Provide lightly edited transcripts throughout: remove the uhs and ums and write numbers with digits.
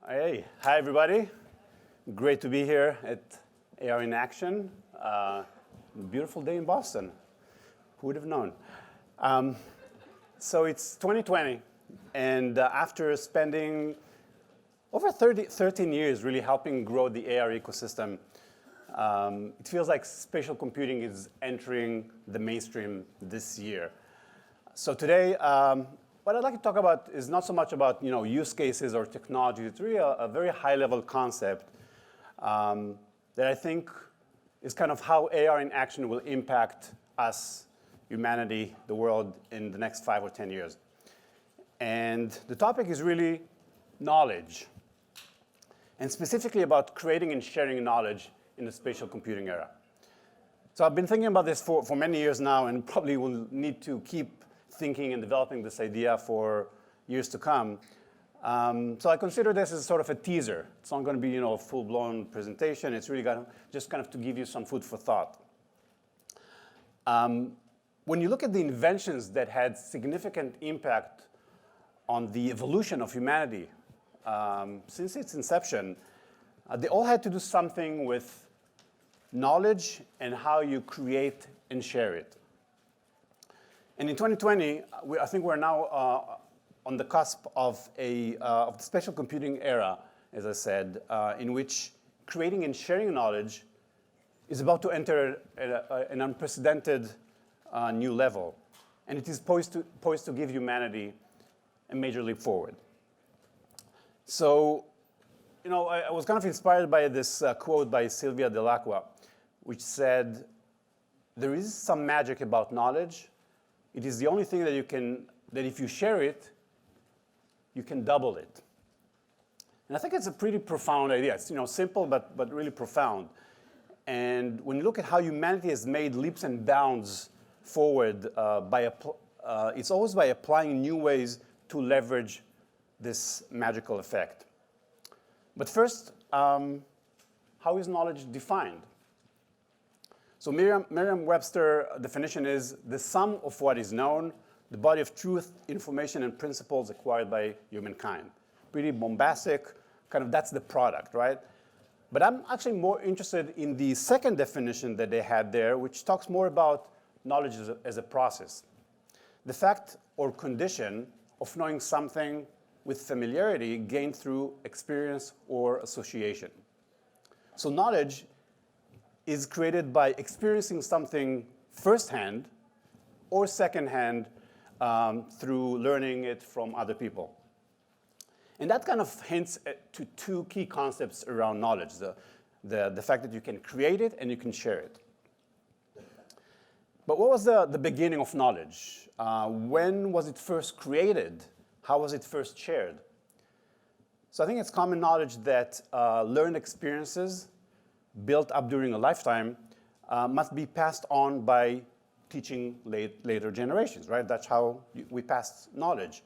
Hey, hi everybody. Great to be here at ARINACTION. Beautiful day in Boston. Who would have known? So it's 2020, and after spending over 13 years really helping grow the AR ecosystem, it feels like spatial computing is entering the mainstream this year. So today, what I'd like to talk about is not so much about use cases or technology. It's really a very high-level concept that I think is kind of how AR in action will impact us, humanity, the world in the next 5 or 10 years. And the topic is really knowledge, and specifically about creating and sharing knowledge in the spatial computing era. So I've been thinking about this for many years now, and probably will need to keep thinking and developing this idea for years to come. So I consider this as sort of a teaser. It's not going to be a full-blown presentation. It's really just kind of to give you some food for thought. When you look at the inventions that had significant impact on the evolution of humanity since its inception, they all had to do something with knowledge and how you create and share it. And in 2020, I think we're now on the cusp of the spatial computing era, as I said, in which creating and sharing knowledge is about to enter an unprecedented new level. And it is poised to give humanity a major leap forward. So, I was kind of inspired by this quote by Sylvia Delacroix, which said, "There is some magic about knowledge. It is the only thing that if you share it, you can double it." And I think it's a pretty profound idea. It's simple, but really profound. And when you look at how humanity has made leaps and bounds forward, it's always by applying new ways to leverage this magical effect. But first, how is knowledge defined? So Merriam-Webster definition is the sum of what is known, the body of truth, information, and principles acquired by humankind. Pretty bombastic, kind of that's the product, right? But I'm actually more interested in the second definition that they had there, which talks more about knowledge as a process. The fact or condition of knowing something with familiarity gained through experience or association. So knowledge is created by experiencing something firsthand or secondhand through learning it from other people. And that kind of hints to two key concepts around knowledge, the fact that you can create it and you can share it. But what was the beginning of knowledge? When was it first created? How was it first shared? So I think it's common knowledge that learned experiences built up during a lifetime must be passed on by teaching later generations, right? That's how we pass knowledge.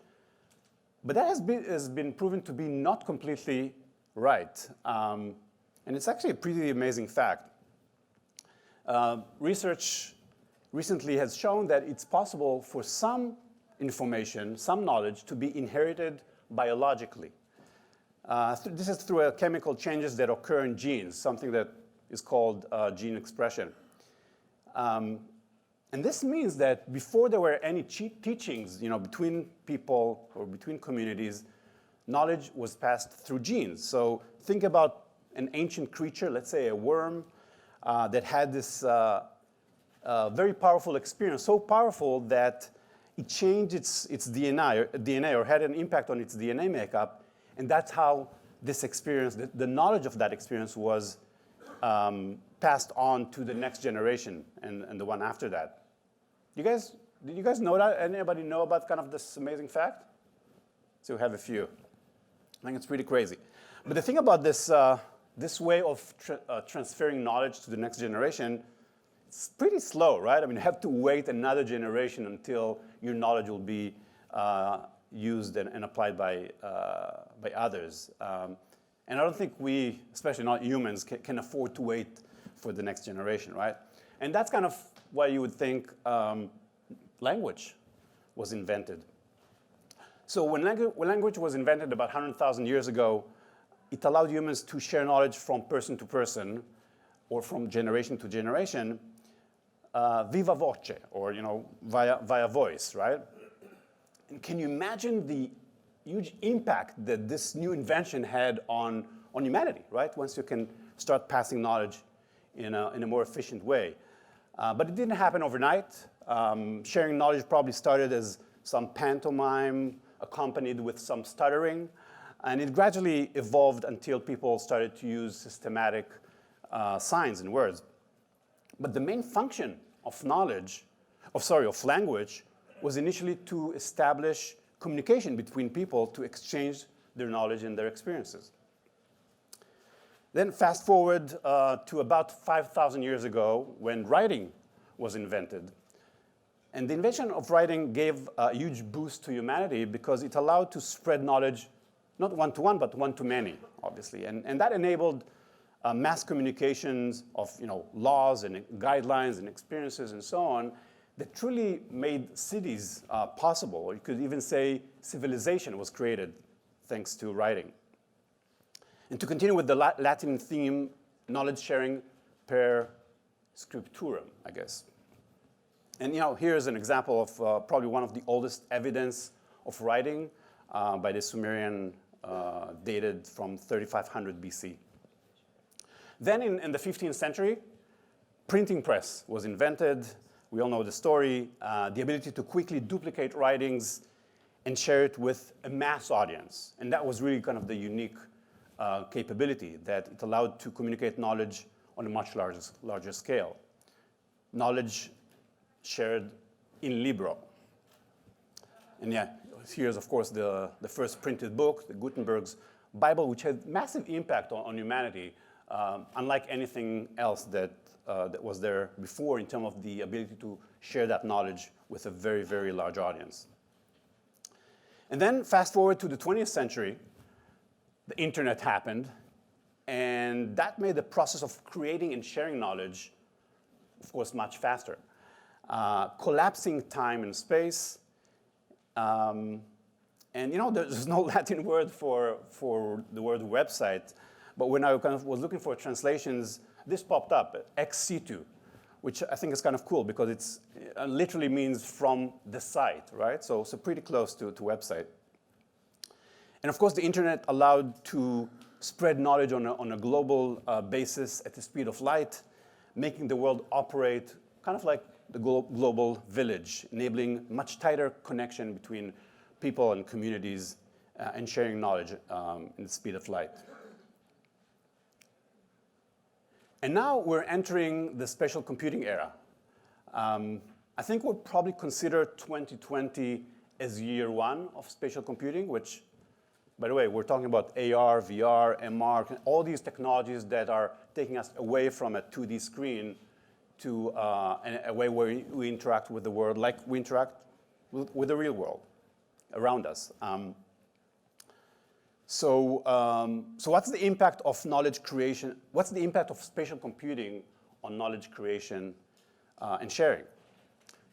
But that has been proven to be not completely right. And it's actually a pretty amazing fact. Research recently has shown that it's possible for some information, some knowledge, to be inherited biologically. This is through chemical changes that occur in genes, something that is called gene expression. And this means that before there were any teachings between people or between communities, knowledge was passed through genes. So think about an ancient creature, let's say a worm, that had this very powerful experience, so powerful that it changed its DNA or had an impact on its DNA makeup. And that's how this experience, the knowledge of that experience was passed on to the next generation and the one after that. Did you guys know that? Anybody know about kind of this amazing fact? So we have a few. I think it's pretty crazy. But the thing about this way of transferring knowledge to the next generation, it's pretty slow, right? I mean, you have to wait another generation until your knowledge will be used and applied by others. And I don't think we, especially not humans, can afford to wait for the next generation, right? And that's kind of why you would think language was invented. So when language was invented about 100,000 years ago, it allowed humans to share knowledge from person to person or from generation to generation viva voce, or via voice, right? And can you imagine the huge impact that this new invention had on humanity, right? Once you can start passing knowledge in a more efficient way. But it didn't happen overnight. Sharing knowledge probably started as some pantomime accompanied with some stuttering. And it gradually evolved until people started to use systematic signs and words. But the main function of language, was initially to establish communication between people to exchange their knowledge and their experiences. Then fast forward to about 5,000 years ago when writing was invented. And the invention of writing gave a huge boost to humanity because it allowed to spread knowledge, not one-to-one, but one-to-many, obviously. And that enabled mass communications of laws and guidelines and experiences and so on that truly made cities possible. Or you could even say civilization was created thanks to writing. And to continue with the Latin theme, knowledge sharing per scripturum, I guess. And here's an example of probably one of the oldest evidence of writing by the Sumerian, dated from 3500 BC. Then in the 15th century, printing press was invented. We all know the story. The ability to quickly duplicate writings and share it with a mass audience. And that was really kind of the unique capability that it allowed to communicate knowledge on a much larger scale. Knowledge shared in libro. And yeah, here's of course the first printed book, the Gutenberg's Bible, which had massive impact on humanity, unlike anything else that was there before in terms of the ability to share that knowledge with a very, very large audience. And then fast forward to the 20th century, the internet happened, and that made the process of creating and sharing knowledge, of course, much faster. Collapsing time and space, and there's no Latin word for the word website, but when I kind of was looking for translations, this popped up, ex situ, which I think is kind of cool because it literally means from the site, right? So pretty close to website. And of course, the internet allowed to spread knowledge on a global basis at the speed of light, making the world operate kind of like the global village, enabling much tighter connection between people and communities and sharing knowledge in the speed of light. And now we're entering the spatial computing era. I think we'll probably consider 2020 as year one of spatial computing, which, by the way, we're talking about AR, VR, MR, all these technologies that are taking us away from a 2D screen to a way where we interact with the world like we interact with the real world around us. So what's the impact of knowledge creation? What's the impact of spatial computing on knowledge creation and sharing?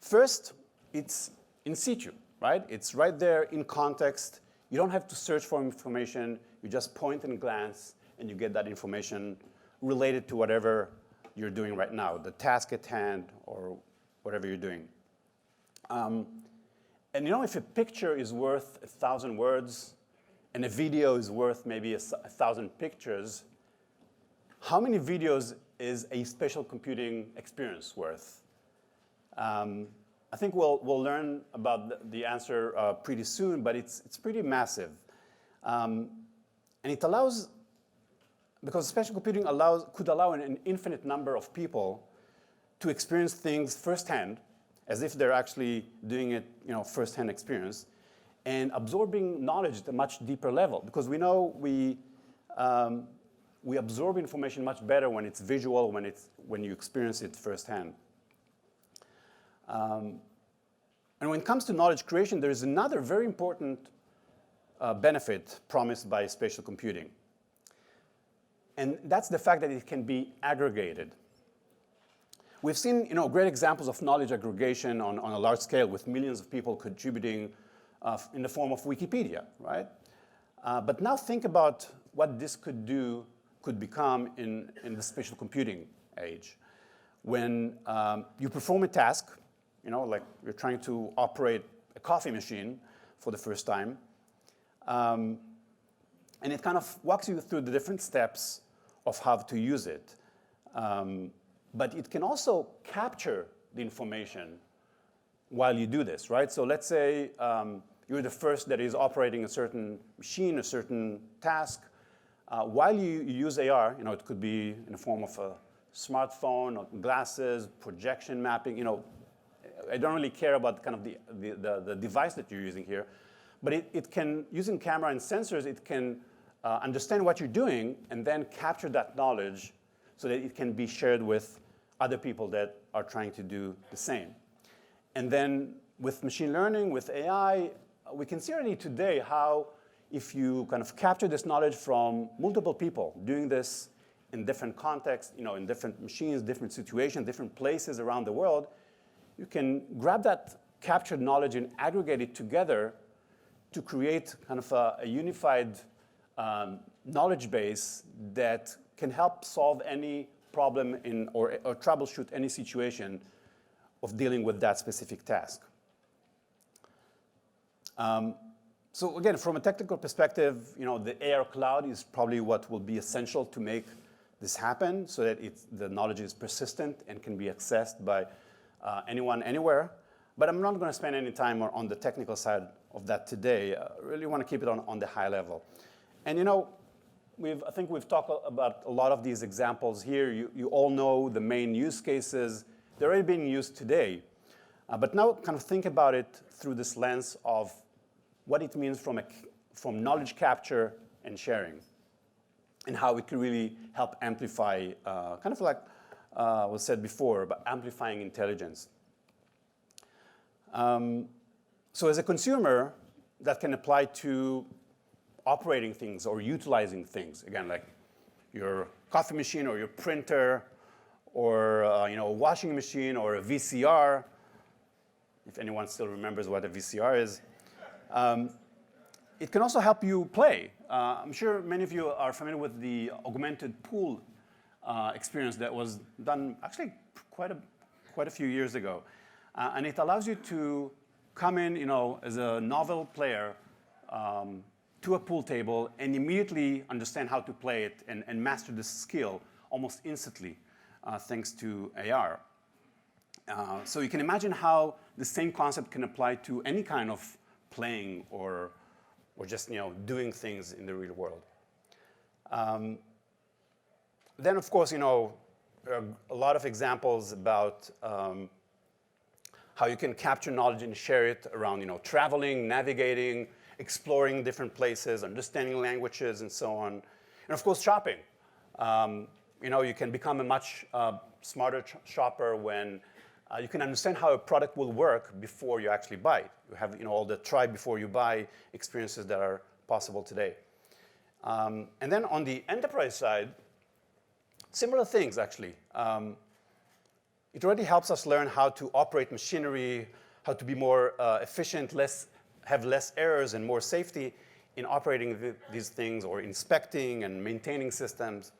First, it's in situ, right? It's right there in context. You don't have to search for information. You just point and glance, and you get that information related to whatever you're doing right now, the task at hand or whatever you're doing. And if a picture is worth 1,000 words, and a video is worth maybe 1,000 pictures, how many videos is a spatial computing experience worth? I think we'll learn about the answer pretty soon, but it's pretty massive. And it allows, because spatial computing could allow an infinite number of people to experience things firsthand, as if they're actually doing it, firsthand experience, and absorbing knowledge at a much deeper level, because we know we absorb information much better when it's visual, when you experience it firsthand. And when it comes to knowledge creation, there is another very important benefit promised by spatial computing. And that's the fact that it can be aggregated. We've seen great examples of knowledge aggregation on a large scale with millions of people contributing in the form of Wikipedia, right? But now think about what this could become in the spatial computing age. When you perform a task, like you're trying to operate a coffee machine for the first time, and it kind of walks you through the different steps of how to use it. But it can also capture the information while you do this, right? So let's say you're the first that is operating a certain machine, a certain task. While you use AR, it could be in the form of a smartphone, or glasses, projection mapping. I don't really care about kind of the device that you're using here, but it can, using camera and sensors, it can understand what you're doing and then capture that knowledge so that it can be shared with other people that are trying to do the same. And then with machine learning, with AI, we can see already today how if you kind of capture this knowledge from multiple people doing this in different contexts, in different machines, different situations, different places around the world, you can grab that captured knowledge and aggregate it together to create kind of a unified knowledge base that can help solve any problem or troubleshoot any situation of dealing with that specific task. So again, from a technical perspective, the AR cloud is probably what will be essential to make this happen so that the knowledge is persistent and can be accessed by anyone, anywhere. But I'm not going to spend any time on the technical side of that today. I really want to keep it on the high level. And I think we've talked about a lot of these examples here. You all know the main use cases. They're already being used today. But now kind of think about it through this lens of what it means from knowledge capture and sharing, and how it can really help amplify, kind of like was said before, about amplifying intelligence. So as a consumer, that can apply to operating things or utilizing things. Again, like your coffee machine or your printer or a washing machine or a VCR, if anyone still remembers what a VCR is. It can also help you play. I'm sure many of you are familiar with the augmented pool experience that was done actually quite a few years ago. And it allows you to come in, as a novel player to a pool table and immediately understand how to play it and master the skill almost instantly thanks to AR. So you can imagine how the same concept can apply to any kind of playing or just doing things in the real world. Then of course there are a lot of examples about how you can capture knowledge and share it around traveling, navigating, exploring different places, understanding languages, and so on. And of course shopping. You can become a much smarter shopper when you can understand how a product will work before you actually buy it. You have all the try before you buy experiences that are possible today. And then on the enterprise side, similar things actually. It already helps us learn how to operate machinery, how to be more efficient, have less errors and more safety in operating these things, or inspecting and maintaining systems.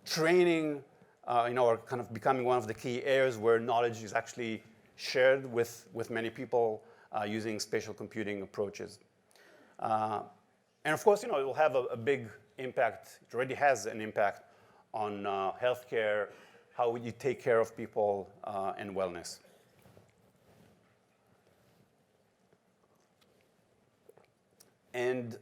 Training, are kind of becoming one of the key areas where knowledge is actually shared with many people using spatial computing approaches. And of course, it will have a big impact. It already has an impact on healthcare, how you take care of people, and wellness. And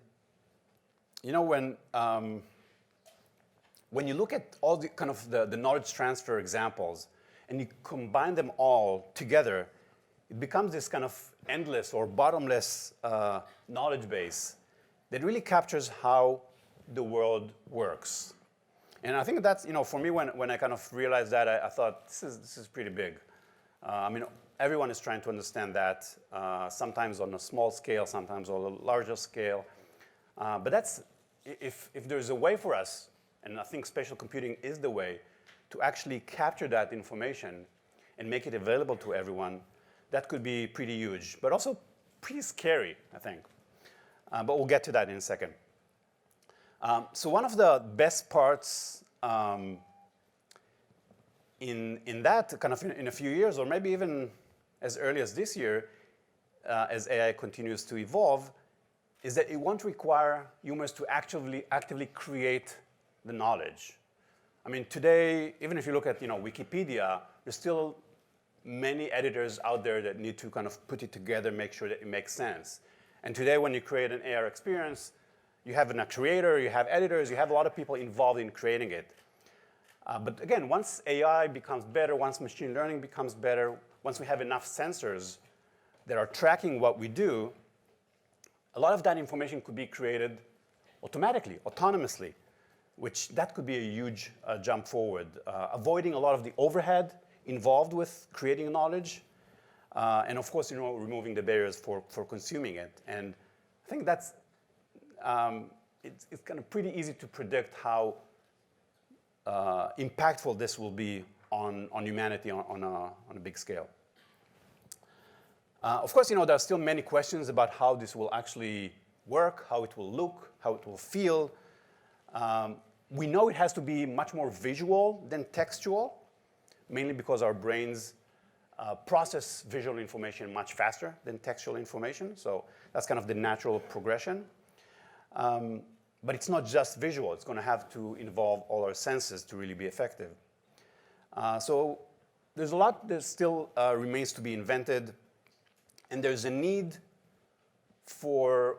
when you look at all the kind of the knowledge transfer examples and you combine them all together, it becomes this kind of endless or bottomless knowledge base that really captures how the world works. And I think that's, for me, when I kind of realized that, I thought, this is pretty big. Everyone is trying to understand that, sometimes on a small scale, sometimes on a larger scale. But that's, if there's a way for us, and I think spatial computing is the way, to actually capture that information and make it available to everyone, that could be pretty huge, but also pretty scary, I think. But we'll get to that in a second. So one of the best parts in that kind of in a few years, or maybe even as early as this year, as AI continues to evolve, is that it won't require humans to actively create the knowledge. I mean, today, even if you look at Wikipedia, there's still many editors out there that need to kind of put it together, make sure that it makes sense. And today, when you create an AR experience, you have a creator, you have editors, you have a lot of people involved in creating it. But again, once AI becomes better, once machine learning becomes better, once we have enough sensors that are tracking what we do, a lot of that information could be created automatically, autonomously, which that could be a huge jump forward, avoiding a lot of the overhead involved with creating knowledge, and of course, removing the barriers for consuming it. And I think that's it's kind of pretty easy to predict how impactful this will be on humanity on a big scale. Of course, there are still many questions about how this will actually work, how it will look, how it will feel. We know it has to be much more visual than textual, mainly because our brains process visual information much faster than textual information. So that's kind of the natural progression. But it's not just visual. It's going to have to involve all our senses to really be effective. So there's a lot that still remains to be invented. And there's a need for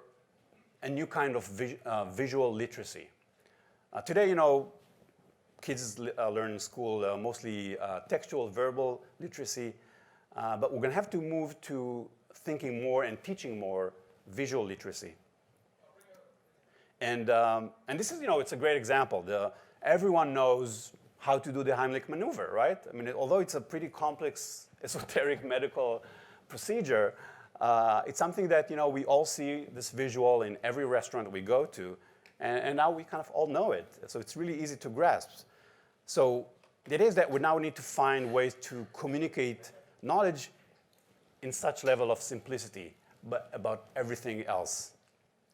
a new kind of visual literacy. Today, kids learn in school mostly textual, verbal literacy. But we're going to have to move to thinking more and teaching more visual literacy. And this is, it's a great example. Everyone knows how to do the Heimlich maneuver, right? I mean, although it's a pretty complex, esoteric medical procedure, it's something that, we all see this visual in every restaurant we go to. And now we kind of all know it. So it's really easy to grasp. So it is that we now need to find ways to communicate knowledge in such level of simplicity, but about everything else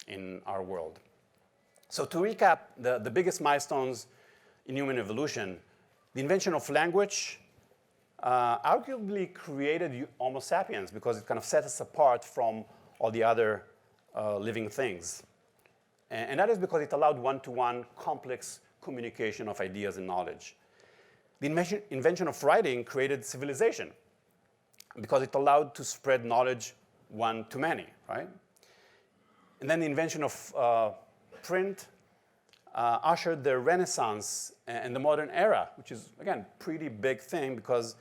in our world. So to recap, the biggest milestones in human evolution, the invention of language arguably created Homo sapiens because it kind of set us apart from all the other living things. And that is because it allowed one-to-one complex communication of ideas and knowledge. The invention of writing created civilization because it allowed to spread knowledge one to many, right? And then the invention of print ushered the Renaissance and the modern era, which is, again, pretty big thing because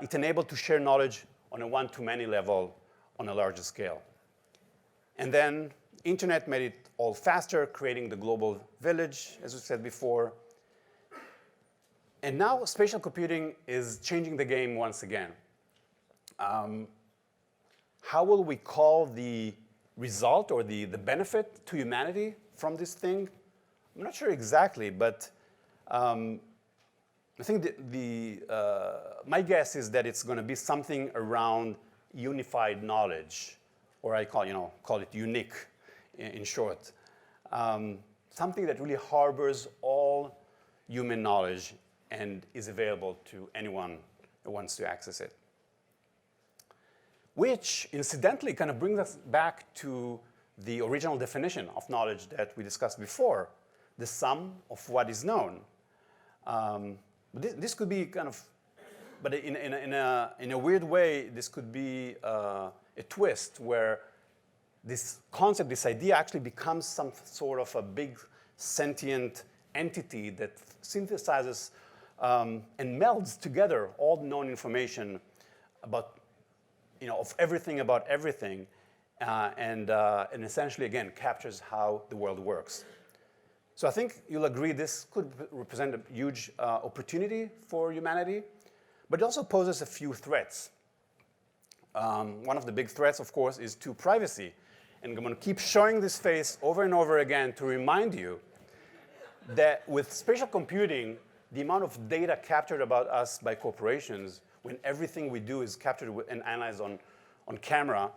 it enabled to share knowledge on a one-to-many level on a larger scale. And then internet made it all faster, creating the global village, as we said before. And now spatial computing is changing the game once again. How will we call the result or the benefit to humanity from this thing? I'm not sure exactly, but I think my guess is that it's going to be something around unified knowledge, or I call it unique in short. Something that really harbors all human knowledge and is available to anyone who wants to access it. Which, incidentally, kind of brings us back to the original definition of knowledge that we discussed before, the sum of what is known. This could be kind of, but in a weird way, this could be a twist where this concept, this idea actually becomes some sort of a big sentient entity that synthesizes and melds together all the known information about, of everything about everything, and essentially, again, captures how the world works. So I think you'll agree this could represent a huge opportunity for humanity, but it also poses a few threats. One of the big threats, of course, is to privacy. And I'm going to keep showing this face over and over again to remind you that with spatial computing, the amount of data captured about us by corporations, when everything we do is captured and analyzed on camera,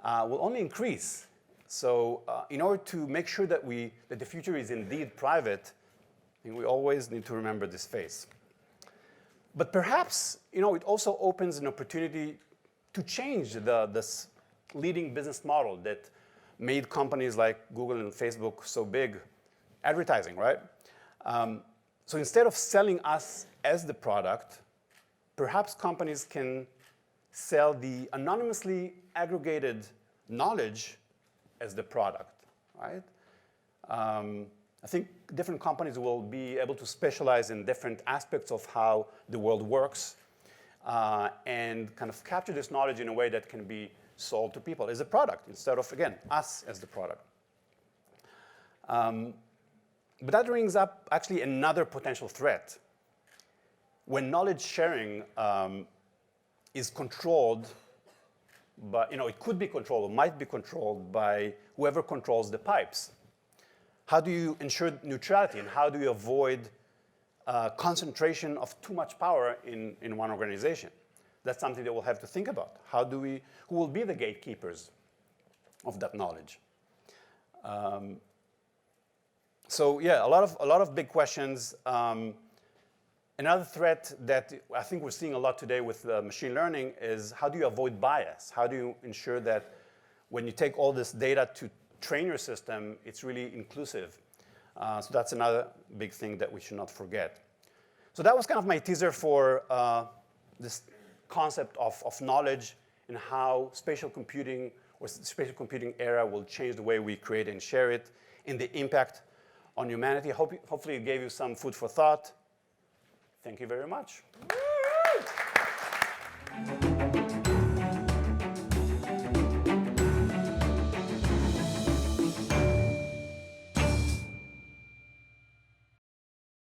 will only increase. So in order to make sure that the future is indeed private, I think we always need to remember this phase. But perhaps, it also opens an opportunity to change this leading business model that made companies like Google and Facebook so big, advertising, right? So instead of selling us as the product, perhaps companies can sell the anonymously aggregated knowledge as the product, right? I think different companies will be able to specialize in different aspects of how the world works and kind of capture this knowledge in a way that can be sold to people as a product instead of, again, us as the product. But that brings up actually another potential threat. When knowledge sharing is controlled, but it could be controlled or might be controlled by whoever controls the pipes. How do you ensure neutrality, and how do you avoid concentration of too much power in one organization? That's something that we'll have to think about. Who will be the gatekeepers of that knowledge? So yeah, a lot of big questions. Another threat that I think we're seeing a lot today with machine learning is how do you avoid bias? How do you ensure that when you take all this data to train your system, it's really inclusive? So that's another big thing that we should not forget. So that was kind of my teaser for this concept of knowledge and how spatial computing or the spatial computing era will change the way we create and share it and the impact on humanity. Hopefully it gave you some food for thought. Thank you very much.